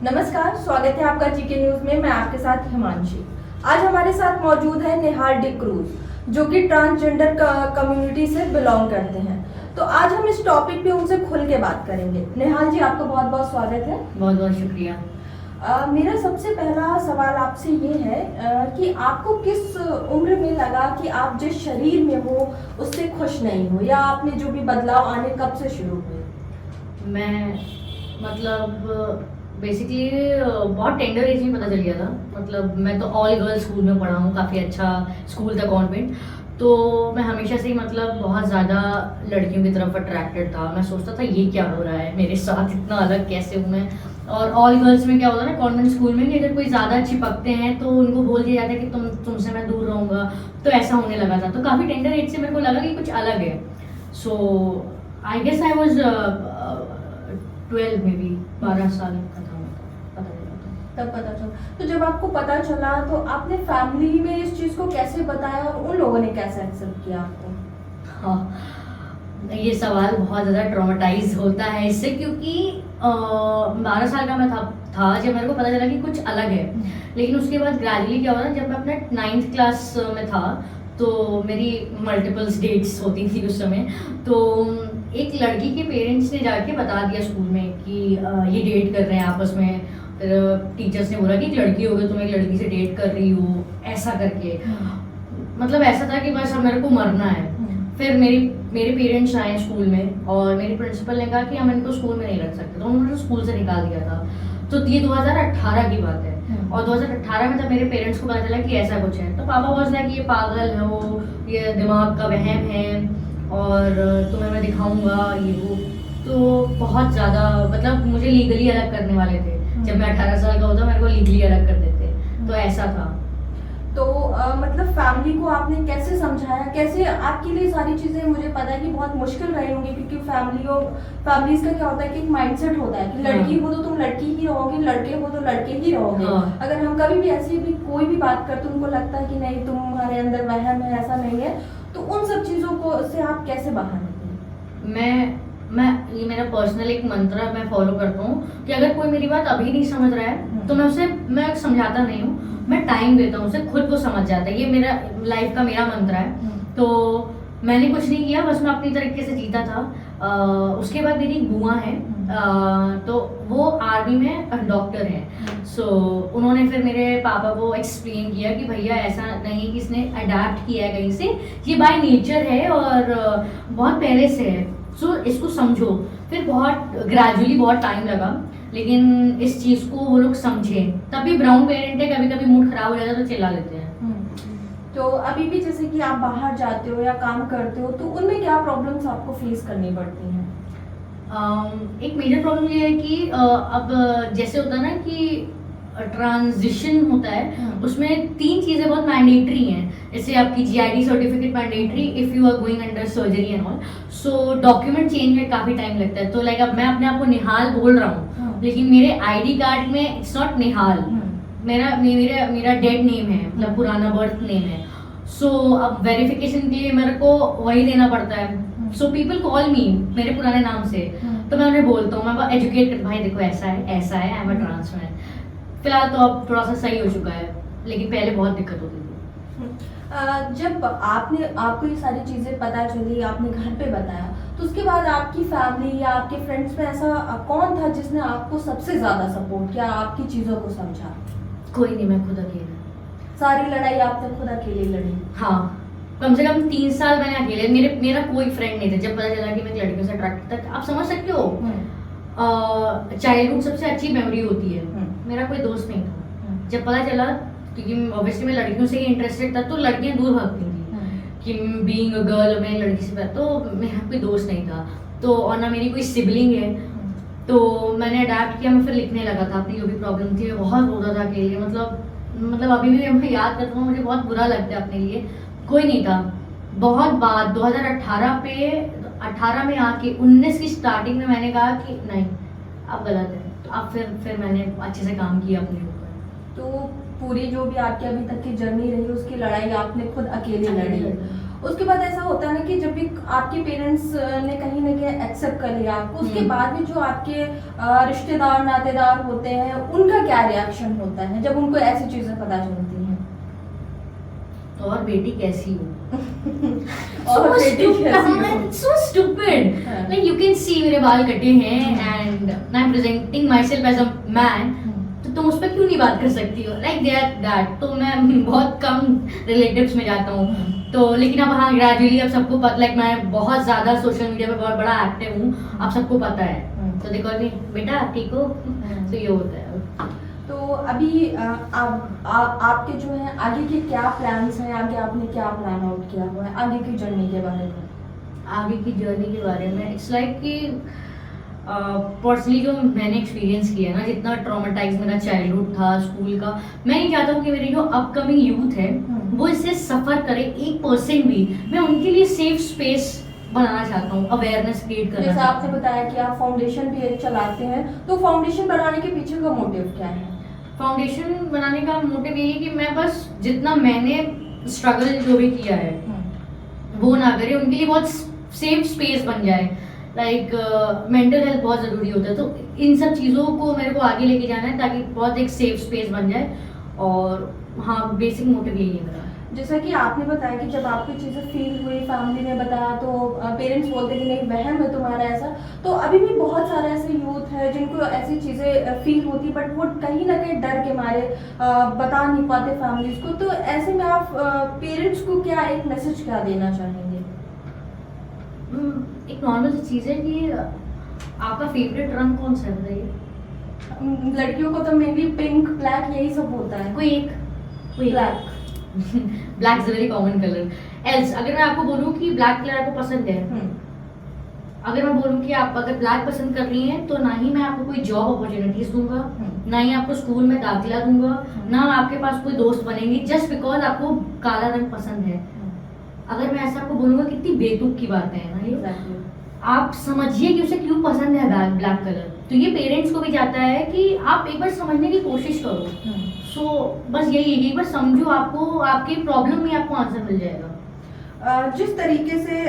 नमस्कार, स्वागत है आपका जीके न्यूज में। मैं आपके साथ हिमांशी। आज हमारे साथ मौजूद है नेहाल डी क्रूज, जो कि ट्रांसजेंडर कम्युनिटी से बिलोंग करते हैं। तो आज हम इस टॉपिक पे उनसे खुल के बात करेंगे। नेहाल जी, आपका बहुत बहुत स्वागत है। बहुत बहुत शुक्रिया। मेरा सबसे पहला सवाल आपसे ये है कि आपको किस उम्र में लगा कि आप जिस शरीर में हो उससे खुश नहीं हो, या आपने जो भी बदलाव आने कब से शुरू हुए? मैं मतलब बेसिकली बहुत टेंडर एज में पता चल गया था। मतलब मैं तो ऑल गर्ल्स स्कूल में पढ़ा हूँ, काफ़ी अच्छा स्कूल था, कॉन्वेंट। तो मैं हमेशा से ही मतलब बहुत ज़्यादा लड़कियों की तरफ अट्रैक्टेड था। मैं सोचता था ये क्या हो रहा है मेरे साथ, इतना अलग कैसे हूँ मैं। और ऑल गर्ल्स में क्या होता है ना, कॉन्वेंट स्कूल में, कि अगर कोई ज़्यादा चिपकते हैं तो उनको बोल दिया जाता है कि तुमसे मैं दूर रहूँगा। तो ऐसा होने लगा था। तो काफ़ी टेंडर एज से मेरे को लगा कि कुछ अलग है। सो आई गेस आई वॉज 12 में भी 12 साल का था, पता चला था। तब पता चला। तो जब आपको पता चला तो आपने फैमिली में इस चीज को कैसे बताया और उन लोगों ने कैसे एक्सेप्ट किया आपको? हाँ, ये सवाल बहुत ज़्यादा ट्रॉमेटाइज होता है इससे, क्योंकि 12 साल का मैं था जब मेरे को पता चला कि कुछ अलग है। लेकिन उसके बाद ग्रेजुअली क्या हुआ, जब मैं अपने 9th क्लास में था तो मेरी मल्टीपल्स डेट्स होती थी उस समय। तो एक लड़की के पेरेंट्स ने जाके बता दिया स्कूल में कि ये डेट कर रहे हैं आपस में। फिर टीचर्स ने बोला कि एक लड़की हो गई, तुम एक लड़की से डेट कर रही हो, ऐसा करके। मतलब ऐसा था कि बस अब मेरे को मरना है। फिर मेरे पेरेंट्स आए स्कूल में और मेरे प्रिंसिपल ने कहा कि हम इनको स्कूल में नहीं रख सकते, तो उन्होंने स्कूल से निकाल दिया था। तो ये 2018 की बात है। और 2018 में जब मेरे पेरेंट्स को पता चला कि ऐसा कुछ है, तो पापा बोलते हैं कि ये पागल है, वो ये दिमाग का वहम है और तुम्हें मैं दिखाऊंगा ये वो। तो बहुत ज़्यादा मतलब मुझे लीगली अलग करने वाले थे। जब मैं 18 साल का होता मेरे को लीगली अलग कर देते। तो ऐसा था। तो मतलब फैमिली को आपने कैसे समझाया, कैसे? आपके लिए सारी चीजें मुझे पता है कि बहुत मुश्किल रही होंगी, क्योंकि फैमिलीज का क्या होता है कि एक माइंडसेट होता है कि लड़की हो तो तुम लड़की ही रहोगे, लड़के हो तो लड़के ही रहोगे। अगर हम कभी भी ऐसी भी कोई भी बात करते उनको लगता है कि नहीं, तुम्हारे अंदर वहम है, ऐसा नहीं है। तो उन सब चीजों को से आप कैसे बाहर निकले? मैं ये मेरा पर्सनल एक मंत्र मैं फॉलो करता हूँ कि अगर कोई मेरी बात अभी नहीं समझ रहा है तो मैं समझाता नहीं हूँ, मैं टाइम देता हूँ, उसे खुद को समझ जाता है। ये मेरा लाइफ का मेरा मंत्र है। तो मैंने कुछ नहीं किया, बस मैं अपनी तरीके से जीता था। उसके बाद मेरी बुआ है, तो वो आर्मी में डॉक्टर हैं। सो उन्होंने फिर मेरे पापा को एक्सप्लेन किया कि भैया ऐसा नहीं है कि इसने अडेप्ट किया है कहीं से, ये बाय नेचर है और बहुत पहले से है। सो इसको समझो। फिर बहुत ग्रेजुअली बहुत टाइम लगा, लेकिन इस चीज़ को वो लोग समझे। तभी ब्राउन पेरेंट है, कभी कभी मूड खराब हो जाता है तो चिल्ला लेते हैं। तो अभी भी जैसे कि आप बाहर जाते हो या काम करते हो, तो उनमें क्या प्रॉब्लम्स आपको फेस करनी पड़ती हैं? एक मेजर प्रॉब्लम ये है कि अब जैसे होता है ना कि ट्रांजिशन होता है, उसमें 3 चीज़ें बहुत मैंडेटरी हैं। जैसे आपकी GID certificate mandatory if you are going under surgery and all. So document change में काफ़ी टाइम लगता है। तो लाइक अब मैं अपने आप को निहाल बोल रहा हूँ, लेकिन मेरे ID कार्ड में इट्स नॉट निहाल, मेरा डेड नेम है, मतलब पुराना बर्थ नेम है। सो अब वेरिफिकेशन के लिए मेरे को वही देना पड़ता है। सो पीपल कॉल मी मेरे पुराने नाम से। तो मैं उन्हें बोलता हूँ, मैं एजुकेट कर, भाई देखो ऐसा है, I am a trans man. फिलहाल तो अब थोड़ा सा सही हो चुका है, लेकिन पहले बहुत दिक्कत होती थी। जब आपको ये सारी चीजें पता चली, आपने घर पे बताया, तो उसके बाद आपकी फैमिली या आपके फ्रेंड्स में ऐसा कौन था जिसने आपको सबसे ज्यादा सपोर्ट किया, आपकी चीजों को समझा? कोई नहीं, मैं खुद अकेले। सारी लड़ाई आपने खुद अकेले लड़ी? हाँ, कम से कम 3 साल मैंने अकेले, मेरा कोई फ्रेंड नहीं था। जब पता चला कि मैं लड़कियों से अट्रैक्ट था, आप समझ सकते हो, चाइल्डहुड सबसे अच्छी मेमोरी होती है। मेरा कोई दोस्त नहीं था। जब पता चला, क्योंकि ऑब्वियसली मैं लड़कियों से ही इंटरेस्टेड था, तो लड़कियां दूर भागती थी कि बीइंग अ गर्ल मैं लड़की से, तो मेरा कोई दोस्त नहीं था। तो और ना मेरी कोई सिबलिंग है। तो मैंने अडेप्ट किया, मैं फिर लिखने लगा था अपनी जो भी प्रॉब्लम थी। मैं बहुत रोता था अकेले, मतलब अभी भी मैं याद करता हूँ, मुझे बहुत बुरा लगता है अपने लिए। कोई नहीं था। बहुत बाद 2018 में आके 19 की स्टार्टिंग में मैंने कहा कि नहीं, अब गलत है। तो अब फिर मैंने अच्छे से काम किया अपने ऊपर। तो पूरी जो भी आपकी अभी तक की जर्नी रही, उसकी लड़ाई आपने खुद अकेले लड़ी। उसके बाद ऐसा होता है ना कि जब भी आपके पेरेंट्स ने कहीं ना कहीं एक्सेप्ट कर लिया आपको, उसके बाद भी जो आपके रिश्तेदार नातेदार होते हैं उनका क्या रिएक्शन होता है जब उनको ऐसी चीजें पता चलती हैं? और बेटी कैसी हो? और बेटी कैसी हो? So stupid. हाँ। Like you can see मेरे बाल कटे हैं and I'm presenting myself as a man. तो तुम उस पर क्यों नहीं बात कर सकती हो? Like that. तो मैं बहुत कम रिलेटिव्स में जाता हूँ. तो लेकिन अब हाँ ग्रेजुअली अब सबको पता, लाइक मैं बहुत ज़्यादा सोशल मीडिया पे बहुत बड़ा एक्टिव हूँ, अब सबको पता है. तो देखो अभी बेटा ठीक हो, तो ये होता है. तो अभी आपके जो है आगे के क्या प्लान्स हैं, आगे आपने क्या प्लान आउट किया हुआ है आगे की जर्नी के बारे में? आगे की जर्नी के बारे में इट्स लाइक कि पर्सनली जो मैंने एक्सपीरियंस किया है ना, जितना ट्रॉमेटाइज मेरा चाइल्डहुड था स्कूल का, मैं नहीं चाहता हूँ कि मेरी जो अपकमिंग यूथ है वो इससे सफ़र करे 1% भी. मैं उनके लिए सेफ स्पेस बनाना चाहता हूँ, अवेयरनेस क्रिएट करना. जैसे चाहता आपने हूँ. बताया कि आप फाउंडेशन भी एक चलाते हैं, तो फाउंडेशन बनाने के पीछे का मोटिव क्या है? फाउंडेशन बनाने का मोटिव यही है कि मैं बस जितना मैंने स्ट्रगल जो भी किया है वो ना करे, उनके लिए बहुत सेफ स्पेस बन जाए. लाइक मेंटल हेल्थ बहुत ज़रूरी होता है, तो इन सब चीज़ों को मेरे को आगे लेके जाना है ताकि बहुत एक सेफ स्पेस बन जाए. और हाँ बेसिक मोटिव यही है मेरा. जैसा कि आपने बताया कि जब आपको चीज़ें फील हुई, फैमिली ने बताया, तो पेरेंट्स बोलते कि नहीं वहम है तुम्हारा ऐसा, तो अभी भी बहुत सारे ऐसे यूथ है जिनको ऐसी चीज़ें फील होती बट वो कहीं ना कहीं डर के मारे बता नहीं पाते फैमिलीज को. तो ऐसे में आप पेरेंट्स को क्या एक मैसेज क्या देना चाहेंगे? एक नॉर्मल सी चीज़ है कि आपका फेवरेट रंग कौन सा है बताइए? लड़कियों को तो मेनली पिंक ब्लैक यही सब होता है. कोई black. Black is very common colour. Else अगर मैं आपको बोलूँ कि ब्लैक कलर आपको पसंद है, अगर मैं बोलूँ कि आप अगर ब्लैक पसंद कर रही हैं, तो ना ही मैं आपको कोई जॉब अपॉर्चुनिटीज दूंगा, ना ही आपको स्कूल में दाखिला दूंगा, ना आपके पास कोई दोस्त बनेंगे जस्ट बिकॉज आपको काला रंग पसंद है. अगर मैं ऐसा आपको बोलूँगा, कितनी बेतुक की बात है ना ये. आप समझिए कि उसे क्यों पसंद है ब्लैक कलर. तो ये पेरेंट्स को भी जाता है कि आप एक बार समझने की कोशिश करो. सो बस यही है, एक बार समझो, आपको आपकी प्रॉब्लम में आपको आंसर मिल जाएगा. जिस तरीके से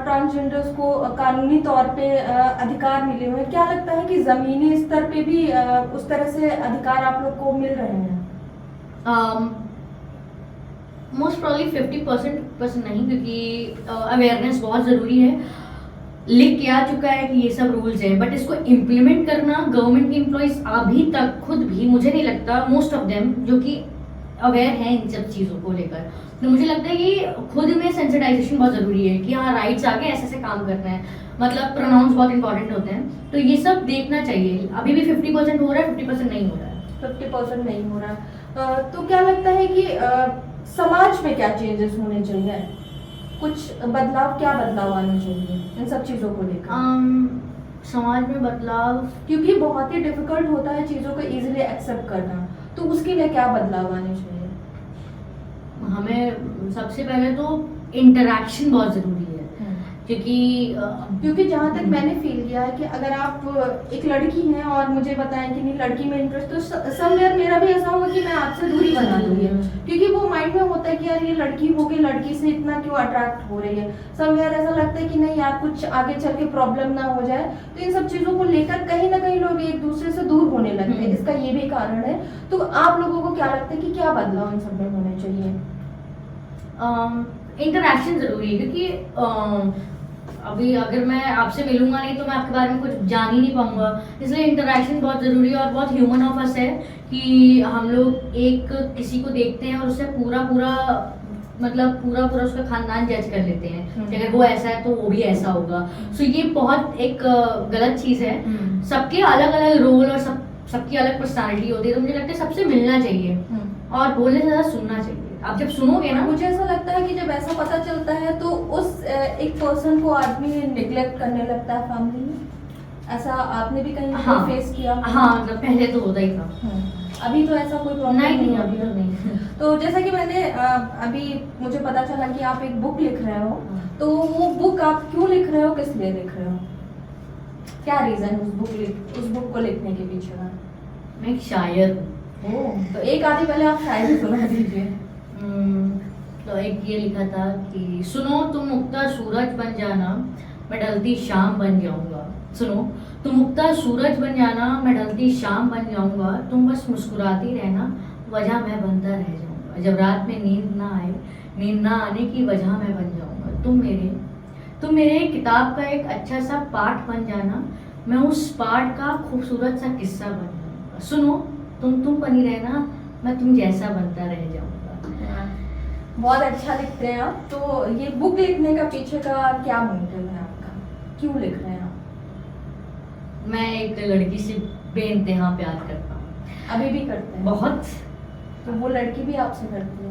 ट्रांसजेंडर्स को कानूनी तौर पे अधिकार मिले हुए हैं, क्या लगता है कि ज़मीनी स्तर पे भी उस तरह से अधिकार आप लोग को मिल रहे हैं? मोस्ट प्रॉब्ली 50% नहीं, क्योंकि अवेयरनेस बहुत ज़रूरी है. लिख के आ चुका है कि ये सब रूल्स हैं, बट इसको इम्प्लीमेंट करना गवर्नमेंट के एम्प्लॉयज़ अभी तक खुद भी मुझे नहीं लगता मोस्ट ऑफ देम जो कि अवेयर हैं इन सब चीज़ों को लेकर. तो मुझे लगता है कि खुद में सेंसिटाइजेशन बहुत ज़रूरी है कि हाँ राइट्स आगे ऐसे ऐसे काम करना है, मतलब प्रोनाउंस बहुत इंपॉर्टेंट होते हैं. तो ये सब देखना चाहिए. अभी भी 50% हो रहा है, 50% नहीं हो रहा है. 50% नहीं हो रहा. तो क्या लगता है कि समाज में क्या चेंजेस होने चाहिए? कुछ बदलाव, क्या बदलाव आने चाहिए इन सब चीज़ों को लेकर? समाज में बदलाव, क्योंकि बहुत ही डिफिकल्ट होता है चीज़ों को इजीली एक्सेप्ट करना, तो उसके लिए क्या बदलाव आने चाहिए? हमें सबसे पहले तो इंटरेक्शन बहुत ज़रूरी है, क्योंकि जहाँ तक मैंने फील किया है कि अगर आप एक लड़की हैं और मुझे बताएं कि नहीं लड़की में इंटरेस्ट, तो समवेयर मेरा भी ऐसा होगा कि मैं आपसे दूरी बना दूंगी, क्योंकि वो माइंड में होता है कि यार ये लड़की होगी, लड़की से इतना क्यों अट्रैक्ट हो रही है. समवेयर ऐसा लगता है कि नहीं यार कुछ आगे चल के प्रॉब्लम ना हो जाए. तो इन सब चीज़ों को लेकर कहीं ना कहीं लोग एक दूसरे से दूर होने लगते हैं. इसका ये भी कारण है. तो आप लोगों को क्या लगता है कि क्या बदलाव इन सब में होने चाहिए? इंटरेक्शन ज़रूरी है, क्योंकि अभी अगर मैं आपसे मिलूंगा नहीं तो मैं आपके बारे में कुछ जान ही नहीं पाऊंगा. इसलिए इंटरेक्शन बहुत ज़रूरी है. और बहुत ह्यूमन ऑफ अस है कि हम लोग एक किसी को देखते हैं और उससे पूरा उसका खानदान जज कर लेते हैं कि अगर वो ऐसा है तो वो भी ऐसा होगा. सो ये बहुत एक गलत चीज़ है. सबके अलग अलग रोल और सबकी अलग पर्सनालिटी होती है. तो मुझे लगता है सबसे मिलना चाहिए और बोलने से ज़्यादा सुनना चाहिए. आप जब सुनोगे ना, मुझे ऐसा लगता है कि जब ऐसा पता चलता है तो उस एक पर्सन को आदमी निग्लेक्ट करने लगता है फैमिली में. ऐसा आपने भी कहीं फेस किया? हाँ, मतलब पहले तो होता ही था. अभी तो ऐसा कोई प्रॉब्लम नहीं, अभी तो नहीं. तो जैसा कि मैंने अभी मुझे पता चला कि आप एक बुक लिख रहे हो, तो वो बुक आप क्यों लिख रहे हो, किस लिए लिख रहे हो, क्या रीजन उस बुक को लिखने के पीछे का? मैं एक शायर हूँ. तो एक आधी पहले आप शायरी सुना दीजिए. तो एक ये लिखा था कि सुनो तुम उगता सूरज बन जाना, मैं ढलती शाम बन जाऊंगा। सुनो तुम उगता सूरज बन जाना, मैं ढलती शाम बन जाऊंगा, तुम बस मुस्कुराती रहना, वजह मैं बनता रह जाऊंगा। जब रात में नींद ना आए, नींद ना आने की वजह मैं बन जाऊंगा। तुम मेरे किताब का एक अच्छा सा पाठ बन जाना, मैं उस पाठ का खूबसूरत सा किस्सा बन जाऊंगा। सुनो तुम बनी रहना, मैं तुम जैसा बनता रह जाऊंगा। बहुत अच्छा लिखते हैं आप। तो ये बुक लिखने का पीछे का क्या मोटिव है आपका, क्यों लिख रहे हैं आप? मैं एक लड़की से बेइंतहा प्यार करता हूँ, अभी भी करते हैं? बहुत। तो वो लड़की भी आपसे करती है?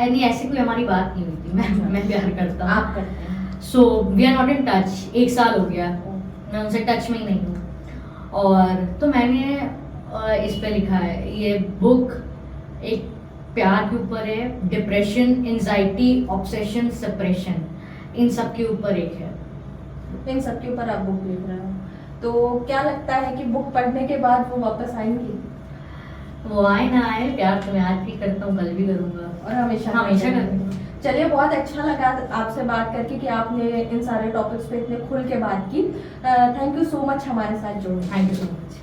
नहीं, ऐसी कोई हमारी बात नहीं हुई थी। मैं प्यार करता हूँ। आप करते हैं? So we are not in touch. 1 साल हो गया मैं उनसे टच में ही नहीं हूँ। और तो मैंने इस पे लिखा है, ये बुक एक प्यार के ऊपर है, डिप्रेशन, एंजाइटी, ऑब्सेशन, सेपरेशन, इन सब के ऊपर एक है। इन सब के ऊपर आप बुक लिख रहे हो, तो क्या लगता है कि बुक पढ़ने के बाद वो वापस आएंगी? वो आए ना आए, प्यार तो मैं आज भी करता हूँ, कल भी करूँगा और हमेशा हमेशा करूँगा। चलिए, बहुत अच्छा लगा आपसे बात करके कि आपने इन सारे टॉपिक्स पे इतने खुल के बात की। थैंक यू सो मच हमारे साथ जुड़ने। Thank you so much.